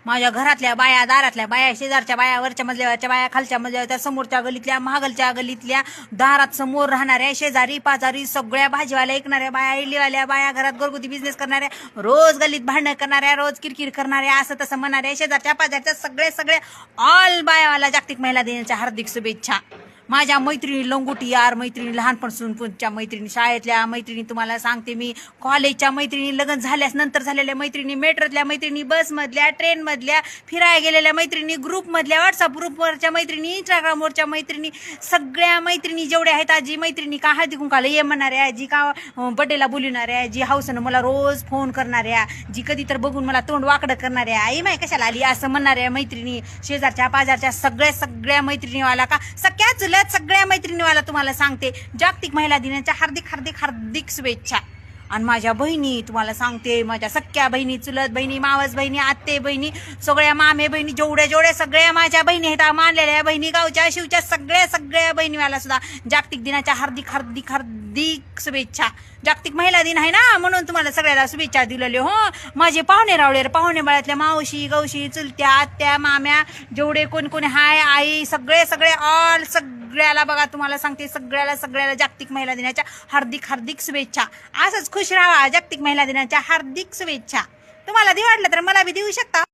माझ्या घरातल्या बाया, दारातल्या बाया, शेजारच्या बाया, वरच्या मजल्यावरच्या बाया, खालच्या मजल्यावरच्या, समोरच्या गलीतल्या, महागलच्या गलीतल्या, दारात समोर राहणाऱ्या, शेजारी पाजारी, सगळ्या भाजीवाल्या ऐकणाऱ्या बाया, इलीवाल्या बाया, घरात घरगुती बिझनेस करणाऱ्या, रोज गलीत भांडण करणाऱ्या, रोज किरकिर करणाऱ्या, असं तसं म्हणणाऱ्या, शेजारच्या पाजारच्या सगळे ऑल बायावाला जागतिक महिला दिनाच्या हार्दिक शुभेच्छा. माझ्या मैत्रिणी लंगोटी यार, मैत्रिणी लहानपणापासूनच्या मैत्रिणी, शाळेतल्या मैत्रिणी, तुम्हाला सांगते मी, कॉलेजच्या मैत्रिणी, लग्न झाल्यास नंतर झालेल्या मैत्रिणी, मेट्रोतल्या मैत्रिणी, बसमधल्या, ट्रेनमधल्या, फिरायला गेलेल्या मैत्रिणी, ग्रुपमधल्या, व्हॉट्सअप ग्रुपवरच्या मैत्रिणी, इंस्टाग्रामवरच्या मैत्रिणी, सगळ्या मैत्रिणी जेवढ्या आहेत, आजी मैत्रिणी का हळदी कुंकाला ये म्हणणाऱ्या, जी का बड्डेला बोलवणाऱ्या, जी हाऊसनं मला रोज फोन करणाऱ्या, जी कधी तर बघून मला तोंड वाकडं करणाऱ्या, आई माय कशाला आली असं म्हणणाऱ्या मैत्रिणी, शेजारच्या पाजारच्या सगळ्या मैत्रिणीवाला का सगळ्याच सगळ्या मैत्रिणीवाला तुम्हाला सांगते जागतिक महिला दिनाच्या हार्दिक हार्दिक हार्दिक शुभेच्छा. आणि माझ्या बहिणी तुम्हाला सांगते, माझ्या सख्या बहिणी, चुलत बहिणी, मावस बहिणी, आत्ते बहिणी, सगळ्या मामे बहिणी, जेवढ्या सगळ्या माझ्या बहिणी आहेत, मानलेल्या बहिणी, गावच्या शिवच्या सगळ्या बहिणीवाला सुद्धा जागतिक दिनाच्या हार्दिक हार्दिक हार्दिक शुभेच्छा. जागतिक महिला दिन आहे ना, म्हणून तुम्हाला सगळ्याला शुभेच्छा दिलेले. हो, माझे पाहुणे रावळे, पाहुणे बाळातल्या मावशी, गवशी, चुलत्या, आत्या, माम्या, जेवढे कोण हाय, आई, सगळे ऑल सगळ्याला बघा, तुम्हाला सांगते सगळ्याला जागतिक महिला दिनाच्या हार्दिक हार्दिक शुभेच्छा. असंच खुश राहा. जागतिक महिला दिनाच्या हार्दिक शुभेच्छा. तुम्हाला वाटलं तर मला बी देऊ शकता.